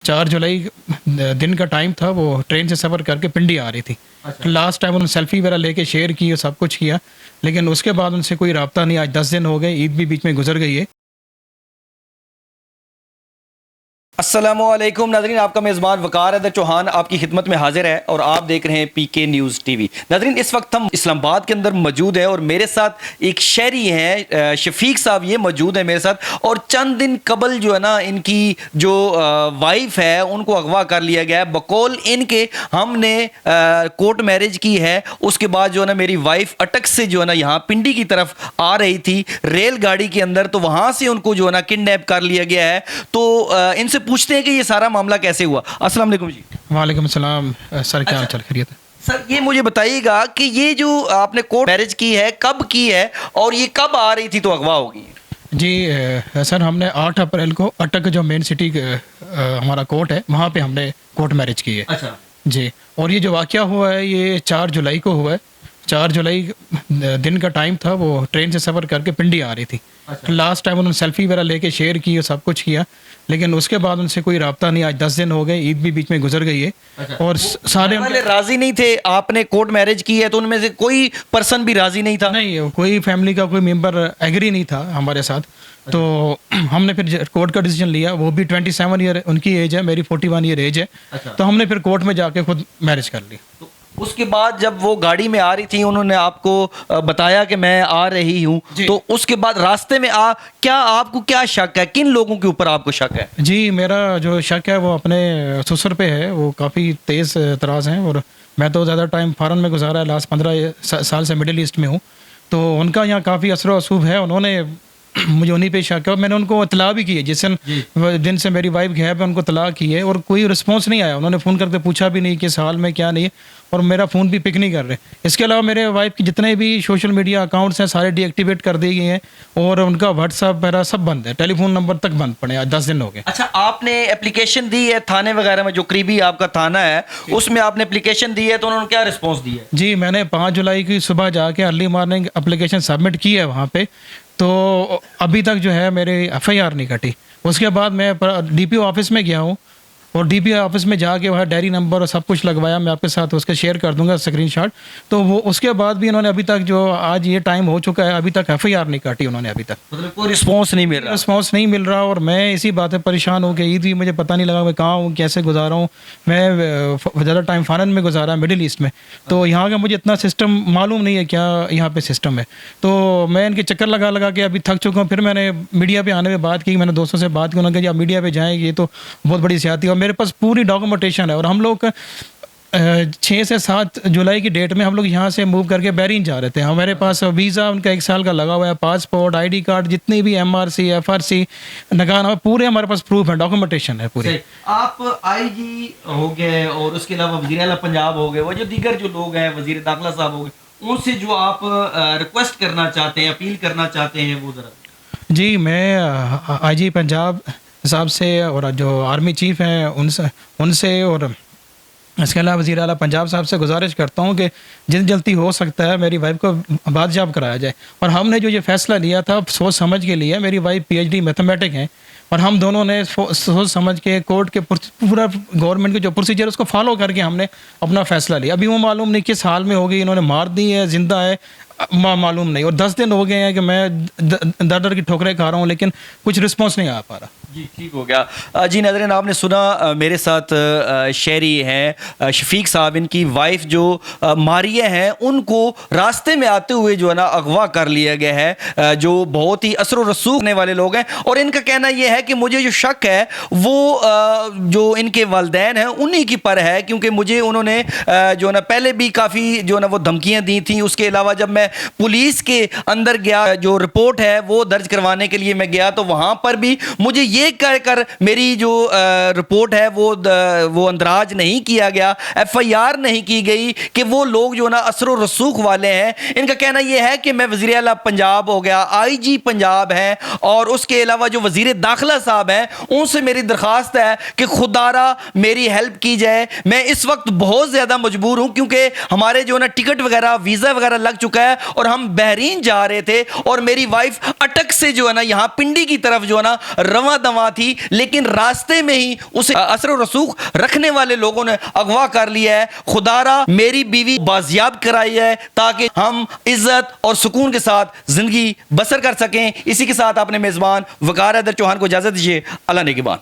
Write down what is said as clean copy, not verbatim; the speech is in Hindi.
4 जुलाई दिन का टाइम था, वो ट्रेन से सफ़र करके पिंडी आ रही थी। अच्छा। लास्ट टाइम उन्होंने सेल्फी वगैरह लेके शेयर की और सब कुछ किया, लेकिन उसके बाद उनसे कोई रब्ता नहीं। आज 10 दिन हो गए, ईद भी बीच में गुजर गई है। अस्सलामुअलैकुम नाज़रीन, आपका मेज़बान वकार हैदर चौहान आपकी खिदमत में हाजिर है और आप देख रहे हैं पीके न्यूज़ टीवी। नाज़रीन, इस वक्त हम इस्लामाबाद के अंदर मौजूद हैं और मेरे साथ एक शहरी हैं, शफीक साहब, ये मौजूद है मेरे साथ। और चंद दिन कबल जो है ना, इनकी जो वाइफ है उनको अगवा कर लिया गया है। बकौल इनके हमने कोर्ट मैरिज की है, उसके बाद जो है ना मेरी वाइफ अटक से जो है ना यहाँ पिंडी की तरफ आ रही थी रेलगाड़ी के अंदर, तो वहाँ से उनको जो है ना किडनैप कर लिया गया है। तो इनसे पूछते हैं कि ये सारा मामला कैसे हुआ। अस्सलाम वालेकुम जी। वालेकुम सलाम सर, क्या हाल चाल, खैरियत है? सर, ये मुझे बताइएगा कि ये जो आपने कोर्ट मैरिज की है कब की है और ये कब आ रही थी तो अगवा होगी? जी सर, हमने 8 अप्रैल को अटक जो मेन सिटी हमारा कोर्ट है, वहाँ पे हमने कोर्ट मैरिज की है। अच्छा जी, और ये जो वाक़या हुआ है ये 4 जुलाई को हुआ है। 4 जुलाई दिन का टाइम था, वो ट्रेन से सफ़र करके पिंडी आ रही थी। अच्छा। लास्ट टाइम उन्होंने सेल्फी वगैरह लेके शेयर की और सब कुछ किया, लेकिन उसके बाद उनसे कोई रब्ता नहीं। आज 10 दिन हो गए, ईद भी बीच में गुजर गई है। अच्छा। और सारे वाले राजी नहीं थे? आपने कोर्ट मैरिज की है तो उनमें से कोई पर्सन भी राजी नहीं था? नहीं, कोई फैमिली का कोई मेंबर एग्री नहीं था हमारे साथ। तो हमने फिर कोर्ट का डिसीजन लिया। वो भी 27 ईयर उनकी एज है, मेरी 41 ईयर एज है। अच्छा। तो हमने फिर कोर्ट में जाके खुद मैरिज कर ली। तो उसके बाद जब वो गाड़ी में आ रही थी उन्होंने आपको बताया कि मैं आ रही हूँ, तो उसके बाद रास्ते में क्या आपको क्या शक है, किन लोगों के ऊपर आपको शक है? जी, मेरा जो शक है वो अपने ससुर पे है। वो काफ़ी तेज़ तराज़ हैं और मैं तो ज़्यादा टाइम फ़ॉरेन में गुजारा है, लास्ट 15 साल से मिडिल ईस्ट में हूँ। तो उनका यहाँ काफ़ी असर वसूब है। उन्होंने मुझे उन्हीं पे शक है। मैंने उनको इतला भी की है, जिस दिन से मेरी वाइफ गैप है उनको इतला की है और कोई रिस्पॉन्स नहीं आया। उन्होंने फ़ोन करके पूछा भी नहीं कि इस हाल में क्या नहीं है, और मेरा फ़ोन भी पिक नहीं कर रहे। इसके अलावा मेरे वाइफ की जितने भी सोशल मीडिया अकाउंट्स हैं सारे डीएक्टिवेट कर दिए गए हैं और उनका व्हाट्सअप वगैरह सब बंद है, टेलीफोन नंबर तक बंद पड़े। आज 10 दिन हो गए। अच्छा, आपने एप्लीकेशन दी है थाने वगैरह में, जो करीबी आपका थाना है उसमें आपने एप्लीकेशन दी है, तो उन्होंने क्या रिस्पॉन्स दिया है? जी, मैंने 5 जुलाई की सुबह जाके अर्ली मॉर्निंग एप्लीकेशन सबमिट की है वहाँ पे। तो अभी तक जो है मेरे एफआईआर नहीं कटी। उसके बाद मैं डीपीओ ऑफिस में गया हूँ और डीपीओ ऑफिस में जाके वहाँ डायरी नंबर और सब कुछ लगवाया। मैं आपके साथ उसका शेयर कर दूंगा स्क्रीनशॉट। तो वो उसके बाद भी इन्होंने अभी तक, जो आज ये टाइम हो चुका है, अभी तक एफआईआर नहीं काटी उन्होंने अभी तक। मतलब कोई रिस्पॉन्स नहीं मिल रहा? रिस्पॉन्स नहीं मिल रहा और मैं इसी बात पे परेशान हूँ कि ईद भी मुझे पता नहीं लगा मैं कहाँ हूँ, कैसे गुजारा हूँ। मैं ज़्यादा टाइम फ़ॉरेन में गुजारा, मिडिल ईस्ट में। तो यहाँ का मुझे इतना सिस्टम मालूम नहीं है क्या यहाँ पे सिस्टम है। तो मैं इनके चक्कर लगा लगा के अभी थक चुका हूँ। फिर मैंने मीडिया पे आने में बात की, मैंने दोस्तों से बात की, उन्होंने कहा आप मीडिया पे जाएंगे ये तो बहुत बड़ी ज़्यादती है। और मेरे पास पूरी डॉक्यूमेंटेशन है और हम लोग 6 से 7 जुलाई की डेट में हम लोग यहाँ से मूव करके बहरीन जा रहे थे। हमारे पास वीज़ा उनका 1 साल का लगा हुआ है, पासपोर्ट, आईडी कार्ड, जितनी भी एमआरसी, एफआरसी, नगाना, पूरे हमारे पास प्रूफ है, डॉक्यूमेंटेशन है पूरी। आप आईजी हो गए और उसके अलावा वज़ीर आला पंजाब हो गए, वो जो दीगर जो लोग हैं, वज़ीर दाखिला साहब हो गए, उनसे जो आप रिक्वेस्ट करना चाहते हैं, अपील करना चाहते हैं, वो ज़रा। जी, मैं आईजी पंजाब साहब से और जो आर्मी चीफ़ हैं उनसे और इसके अलावा वज़ीर आला पंजाब साहब से गुजारिश करता हूँ कि जितनी जल्दी हो सकता है मेरी वाइफ को बादशाह कराया जाए। और हमने जो ये फ़ैसला लिया था सोच समझ के लिया। मेरी वाइफ पीएचडी मैथमेटिक हैं और हम दोनों ने सोच समझ के कोर्ट के पूरा गवर्नमेंट के जो प्रोसीजर उसको फॉलो करके हमने अपना फ़ैसला लिया। अभी वो मालूम नहीं किस हाल में हो गई, इन्होंने मार दी है, ज़िंदा है, मालूम नहीं। और 10 दिन हो गए हैं कि मैं दर दर की ठोकरें खा रहा हूँ, लेकिन कुछ रिस्पॉन्स नहीं आ पा रहा। जी, ठीक हो गया। जी नाज़रीन, आपने सुना, मेरे साथ शहरी हैं शफीक साहब। इनकी वाइफ जो मारिया हैं उनको रास्ते में आते हुए जो है ना अगवा कर लिया गया है, जो बहुत ही असर रसूख होने वाले लोग हैं। और इनका कहना यह है कि मुझे जो शक है वो जो इनके वालिदैन हैं उन्हीं की पर है, क्योंकि मुझे उन्होंने जो है ना पहले भी काफ़ी जो है ना वो धमकियाँ दी थी। उसके अलावा जब मैं पुलिस के अंदर गया, जो रिपोर्ट है वो दर्ज करवाने के लिए मैं गया, तो वहाँ पर भी मुझे ये कहकर मेरी जो रिपोर्ट है वो अंदराज नहीं किया गया, एफआईआर नहीं की गई कि वो लोग जो ना असर रसूख वाले हैं। इनका कहना यह है कि मैं वज़ीर आला पंजाब हो गया, आईजी पंजाब है, और उसके अलावा जो वज़ीर दाखिला साहब हैं उनसे मेरी दरख्वास्त है कि खुदारा मेरी हेल्प की जाए। मैं इस वक्त बहुत ज़्यादा मजबूर हूँ, क्योंकि हमारे जो ना टिकट वगैरह, वीज़ा वगैरह लग चुका है और हम बहरीन जा रहे थे और मेरी वाइफ अटक से जो है ना यहाँ पिंडी की तरफ जो है ना रवां नवा थी, लेकिन रास्ते में ही उसे असर और रसूख रखने वाले लोगों ने अगवा कर लिया है। खुदारा मेरी बीवी बाजियाब कराई है ताकि हम इज्जत और सुकून के साथ जिंदगी बसर कर सकें। इसी के साथ अपने मेजबान वकार हैदर चौहान को इजाजत दीजिए। अल्लाह निगहबान।